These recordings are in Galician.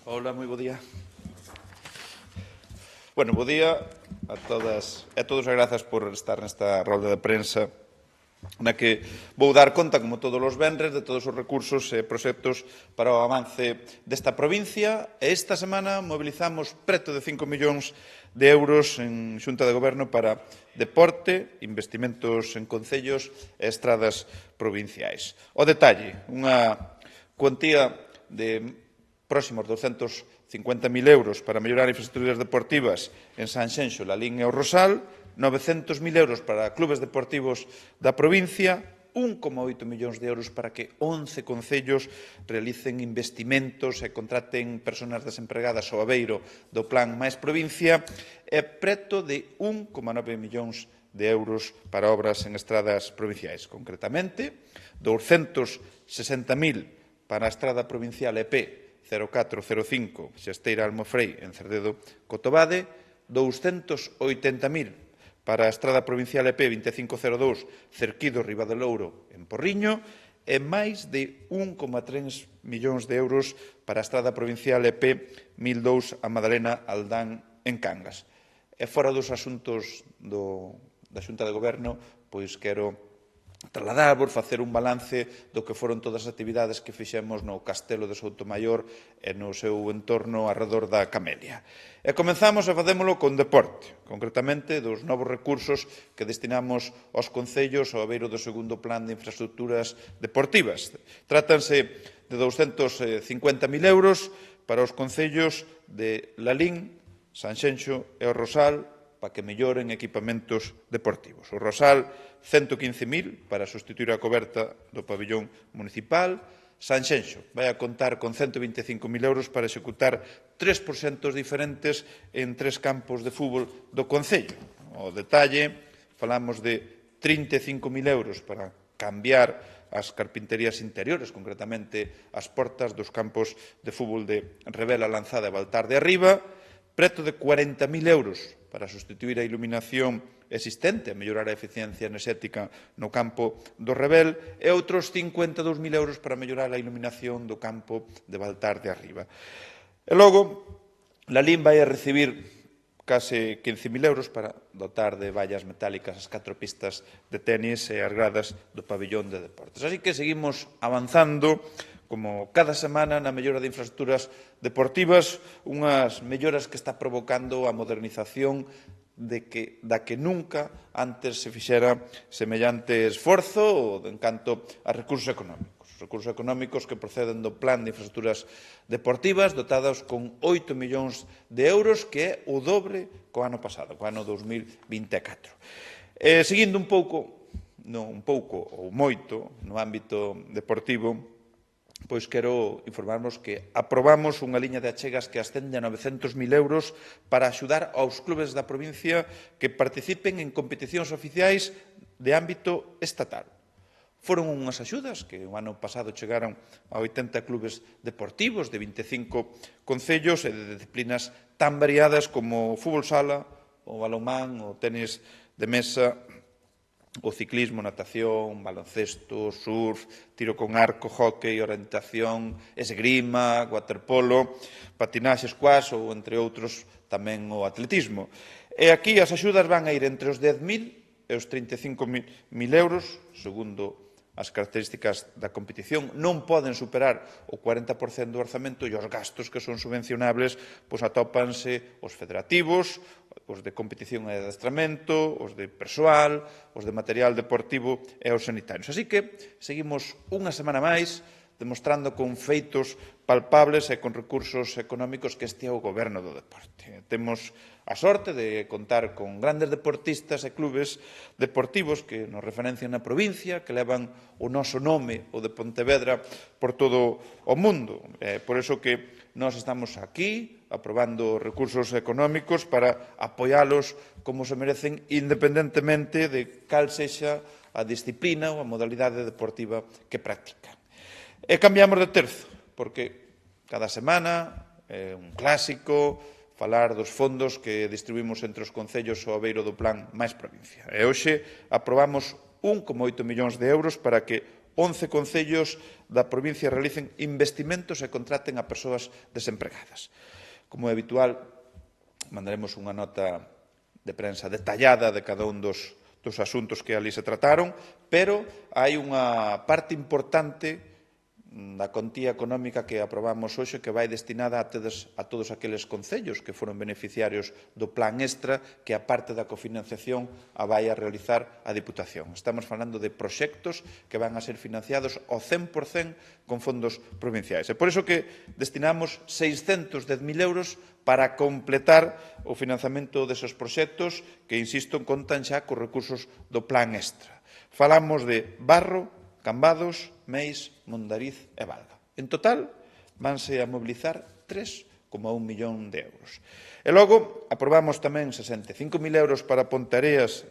Ola, moi bo día. Bueno, bo día a todas e a todos e grazas por estar nesta rolda de prensa na que vou dar conta, como todos os venres, de todos os recursos e proxectos para o avance desta provincia. E esta semana mobilizamos preto de 5 millóns de euros en Xunta de Goberno para deporte, investimentos en concellos e estradas provinciais. O detalle, unha cuantía de próximos 250.000 euros para mellorar infraestructuras deportivas en Sanxenxo, Lalín e o Rosal, 900.000 euros para clubes deportivos da provincia, 1,8 millóns de euros para que 11 concellos realicen investimentos e contraten persoas desempregadas ao abeiro do Plan Máis Provincia e preto de 1,9 millóns de euros para obras en estradas provinciais. Concretamente, 260.000 para a estrada provincial EP 0405 Xesteira Almofrei en Cerdedo Cotobade, 280.000 para a estrada provincial EP 2502 Cerquido Ribadelouro en Porriño e máis de 1,3 millóns de euros para a estrada provincial EP 1002 a Madalena Aldán en Cangas. E fora dos asuntos da Xunta de Goberno, pois quero trasladarvos, facer un balance do que foron todas as actividades que fixemos no Castelo de Soutomaior e no seu entorno arredor da Camelia. E comenzamos a facémolo con deporte, concretamente dos novos recursos que destinamos aos concellos ao abeiro do segundo plan de infraestructuras deportivas. Trátanse de 250.000 euros para os concellos de Lalín, Sanxenxo e o Rosal para que melloren equipamentos deportivos. O Rosal, 115.000 para sustituir a coberta do pabillón municipal. Sanxenxo vai a contar con 125.000 euros para executar 3 proxectos diferentes en 3 campos de fútbol do concello. O detalle, falamos de 35.000 euros para cambiar as carpinterías interiores, concretamente as portas dos campos de fútbol de Revela, Lanzada e Baltar de Arriba, preto de 40.000 euros para sustituir a iluminación existente, a mellorar a eficiencia enerxética no campo do Rebel e outros 52.000 euros para mellorar a iluminación do campo de Baltar de Arriba. E logo, Lalín vai a recibir case 15.000 euros para dotar de vallas metálicas as 4 pistas de tenis e as gradas do pabillón de deportes. Así que seguimos avanzando como cada semana na mellora de infraestructuras deportivas, unhas melloras que está provocando a modernización da que nunca antes se fixera semellante esforzo en canto a recursos económicos. Recursos económicos que proceden do Plan de Infraestructuras Deportivas dotados con 8 millóns de euros, que é o dobre co ano pasado, co ano 2024. Seguindo un pouco ou moito no ámbito deportivo, pois quero informarnos que aprobamos unha liña de achegas que ascende a 900.000 euros para axudar aos clubes da provincia que participen en competicións oficiais de ámbito estatal. Foron unhas axudas que o ano pasado chegaron a 80 clubes deportivos de 25 concellos e de disciplinas tan variadas como o fútbol sala, o balonmán, o tenis de mesa, o ciclismo, natación, baloncesto, surf, tiro con arco, hóquei, orientación, esgrima, waterpolo, patinaxe, squash ou, entre outros, tamén o atletismo. E aquí as axudas van a ir entre os 10.000 e os 35.000 euros, segundo as características da competición. Non poden superar o 40% do orzamento e os gastos que son subvencionables pois atópanse os federativos, os de competición e adestramento, os de persoal, os de material deportivo e os sanitarios. Así que seguimos unha semana máis demostrando con feitos palpables e con recursos económicos que este é o goberno do deporte. Temos a sorte de contar con grandes deportistas e clubes deportivos que nos referencian na provincia, que levan o noso nome, o de Pontevedra, por todo o mundo. Por iso que nós estamos aquí aprobando recursos económicos para apoialos como se merecen, independentemente de cal sexa a disciplina ou a modalidade deportiva que practican. E cambiamos de terzo, porque cada semana é un clásico falar dos fondos que distribuímos entre os concellos ao abeiro do Plan Máis Provincia. E hoxe aprobamos 1,8 millóns de euros para que 11 concellos da provincia realicen investimentos e contraten a persoas desempregadas. Como é habitual, mandaremos unha nota de prensa detallada de cada un dos asuntos que ali se trataron, pero hai unha parte importante da contía económica que aprobamos hoxe que vai destinada a todos aqueles concellos que foron beneficiarios do plan extra que a parte da cofinanciación a vai a realizar a Diputación. Estamos falando de proxectos que van a ser financiados ao 100% con fondos provinciais. E por iso que destinamos 610.000 euros para completar o financiamento deses proxectos que, insisto, contan xa cos recursos do plan extra. Falamos de Barro, Cambados, Meis, Mondariz e Valga. En total, vanse a mobilizar 3,1 millón de euros. E logo, aprobamos tamén 65.000 euros para Ponteareas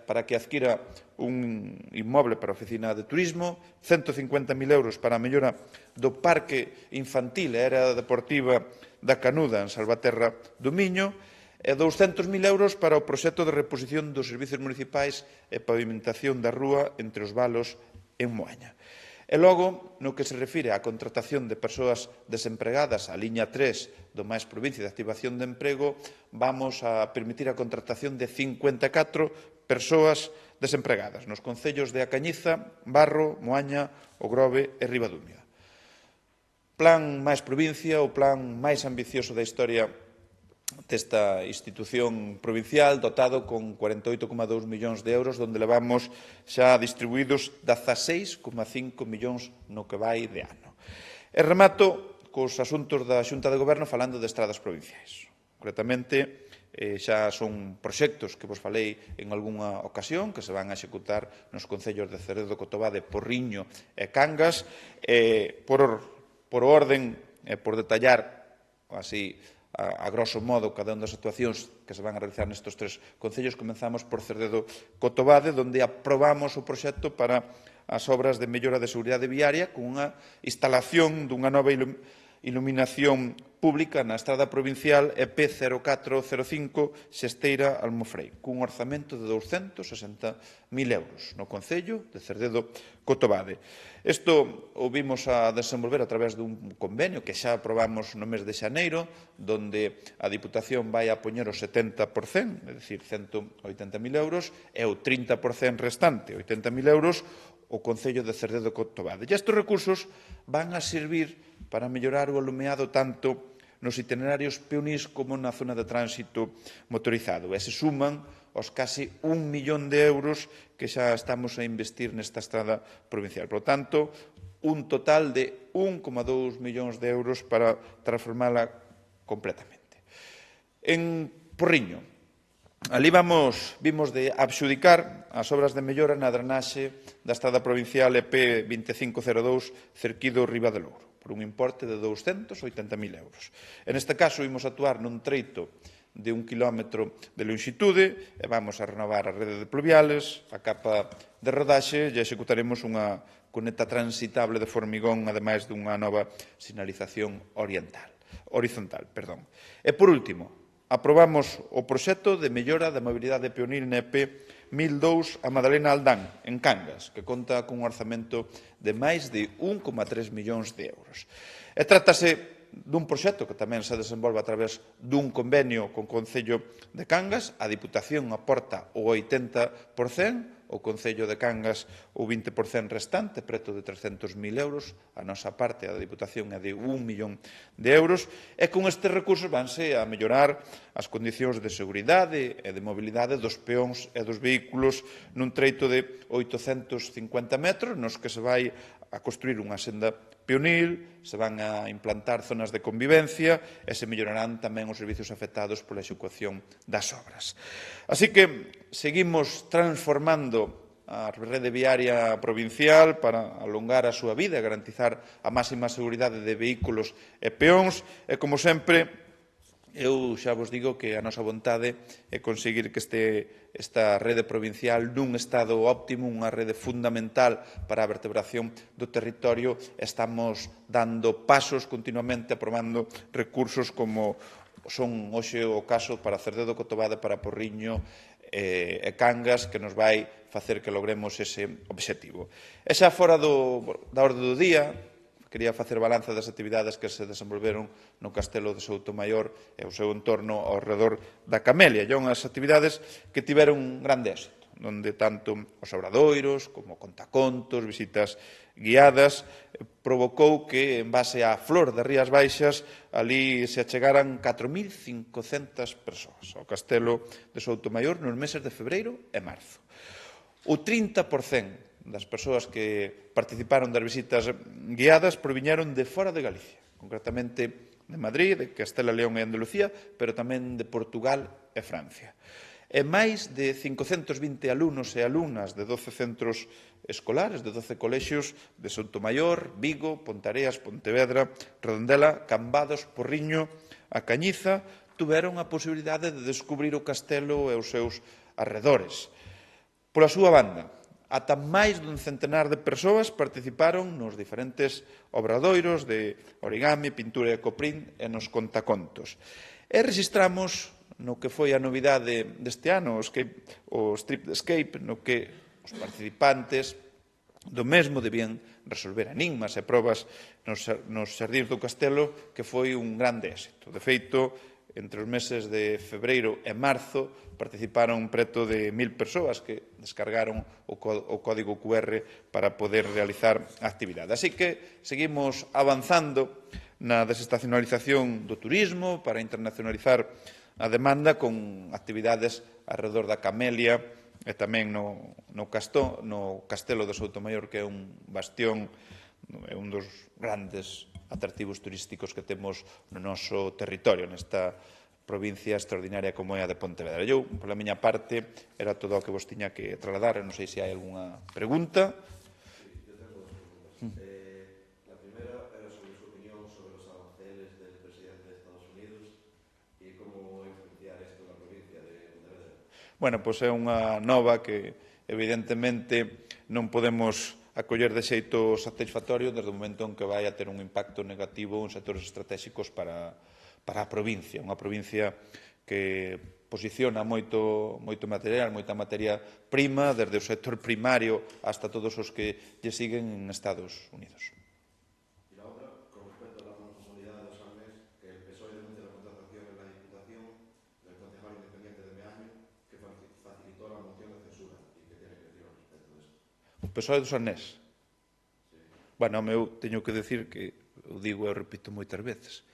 para que adquira un inmoble para a oficina de turismo, 150.000 euros para a mellora do parque infantil e área deportiva da Canuda en Salvaterra do Miño e 200.000 euros para o proxecto de reposición dos servizos municipais e pavimentación da rúa entre os Valos en Moaña. E logo, no que se refire á contratación de persoas desempregadas, a liña 3 do máis provincia de activación de emprego, vamos a permitir a contratación de 54 persoas desempregadas nos concellos de A Cañiza, Barro, Moaña, O Grove e Ribadumia. Plan máis provincia, o plan máis ambicioso da historia desta institución provincial, dotado con 48,2 millóns de euros, onde levamos xa distribuídos 16,5 millóns no que vai de ano. E remato cos asuntos da Xunta de Goberno falando de estradas provinciais. Concretamente, xa son proxectos que vos falei en algunha ocasión, que se van a executar nos concellos de Cerredo, Cotobade, Porriño e Cangas. Por orden e por detallar así a grosso modo cada unha das actuacións que se van a realizar nestes 3 concellos, comenzamos por Cerredo Cotobade, onde aprobamos o proxecto para as obras de mellora de seguridade viaria con unha instalación dunha nova iluminación pública na estrada provincial EP 0405 Xesteira Almofrei, cun orzamento de 260.000 euros no concello de Cerredo Cotobade. Isto o vimos a desenvolver a través dun convenio que xa aprobamos no mes de xaneiro, donde a Diputación vai a poñer o 70%, é dicir, 180.000 euros, e o 30% restante, 80.000 euros, o Concello de Cerredo Cotobade. E estes recursos van a servir para mellorar o alumeado tanto nos itinerarios peonís como na zona de tránsito motorizado. E se suman os casi 1 millón de euros que xa estamos a investir nesta estrada provincial. Por lo tanto, un total de 1,2 millóns de euros para transformala completamente. En Porriño, ali vimos de adxudicar as obras de mellora na drenaxe da estrada provincial EP 2502 Cerquido Riba de Louro, por un importe de 280.000 euros. En este caso, imos actuar nun treito de 1 kilómetro de longitude e vamos a renovar a rede de pluviales, a capa de rodaxe e executaremos unha cuneta transitable de formigón, ademais dunha nova sinalización horizontal. E, por último, aprobamos o proxecto de mellora da mobilidade peonil na EP 1002 a Madalena Aldán, en Cangas, que conta cun orzamento de máis de 1,3 millóns de euros. E trátase dun proxecto que tamén se desenvolve a través dun convenio con o Concello de Cangas. A Diputación aporta o 80%, o Concello de Cangas o 20% restante, preto de 300.000 euros. A nosa parte, a da Diputación, é de 1 millón de euros. E con estes recursos vanse a mellorar as condicións de seguridade e de mobilidade dos peóns e dos vehículos nun treito de 850 metros, nos que se vai a construir unha senda peonil, se van a implantar zonas de convivencia e se mellorarán tamén os servizos afectados pola execución das obras. Así que seguimos transformando a rede viaria provincial para alongar a súa vida e garantizar a máxima seguridade de vehículos e peóns e, como sempre, eu xa vos digo que a nosa vontade é conseguir que esta rede provincial nun estado óptimo, unha rede fundamental para a vertebración do territorio. Estamos dando pasos continuamente, aprobando recursos como son hoxe o caso para Cerredo Cotobade, para Porriño e Cangas que nos vai facer que logremos ese obxectivo. E xa fora da orde do día, quería facer balanza das actividades que se desenvolveron no Castelo de Soutomaior e o seu entorno ao redor da Camelia. E unhas actividades que tiveron un grande éxito, onde tanto os obradoiros como contacontos, visitas guiadas, provocou que, en base á flor das Rías Baixas, ali se achegaran 4.500 persoas ao Castelo de Soutomaior nos meses de febreiro e marzo. O 30% das persoas que participaron das visitas guiadas proviñeron de fora de Galicia, concretamente de Madrid, de Castela, León e Andalucía, pero tamén de Portugal e Francia. E máis de 520 alumnos e alumnas de 12 centros escolares, de 12 colexios de Soutomaior, Vigo, Ponteareas, Pontevedra, Redondela, Cambados, Porriño, a Cañiza, tuveron a posibilidade de descubrir o castelo e os seus arredores. Pola súa banda, ata máis dun centenar de persoas participaron nos diferentes obradoiros de origami, pintura e coprín e nos contacontos. E registramos no que foi a novidade deste ano, o Strip Escape, no que os participantes do mesmo debían resolver enigmas e probas nos xardíns do castelo, que foi un grande éxito. De feito, entre os meses de febreiro e marzo participaron preto de 1.000 persoas que descargaron o código QR para poder realizar a actividade. Así que seguimos avanzando na desestacionalización do turismo para internacionalizar a demanda con actividades alrededor da Camelia e tamén no Castelo de Soutomaior, que é un bastión, é un dos grandes atractivos turísticos que temos no noso territorio, nesta provincia extraordinaria como é a de Pontevedra. Eu, pola miña parte, era todo o que vos tiña que trasladar. Non sei se hai algunha pregunta. Sí, yo tengo dos preguntas. La primera era sobre su opinión sobre los aranceles del presidente de Estados Unidos y cómo influenciar esto en la provincia de Pontevedra. Bueno, pois é unha nova que, evidentemente, non podemos acoller de xeito satisfactorio desde o momento en que vai a ter un impacto negativo en sectores estratégicos para a provincia. Unha provincia que posiciona moito material, moita materia prima, desde o sector primario hasta todos os que lle siguen en Estados Unidos. Y la otra, con respecto a la responsabilidad de los ANES, que el PSOE denuncia la contratación en la Diputación del concejal independiente de Meaño, que facilitó la moción de censura, y que tiene que decir al respecto de esto. O PSOE dos ANES? Sí. Bueno, eu teño que decir que, o digo e o repito moitas veces,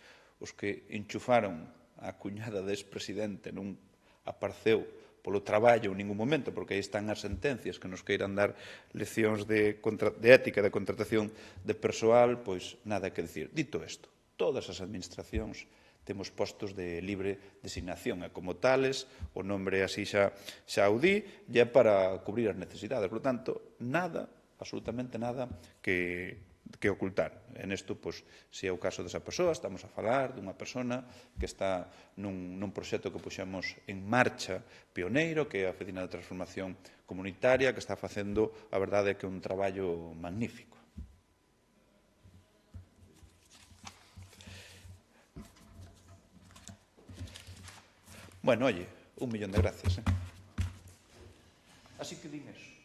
os que enchufaron a cuñada de expresidente non apareceu polo traballo en ningún momento, porque aí están as sentencias que nos queiran dar leccións de ética de contratación de persoal, pois nada que decir. Dito isto, todas as administracións temos postos de libre designación e, como tales, o nombre así xa o di, e é para cubrir as necesidades. Por lo tanto, nada, absolutamente nada que ocultar. En isto, pois, se é o caso desa persoa, estamos a falar dunha persona que está nun proxecto que puxemos en marcha pioneiro, que é a Oficina de Transformación Comunitaria, que está facendo, a verdade, que un traballo magnífico. Bueno, oye, 1.000.000 de gracias. Así que dime eso.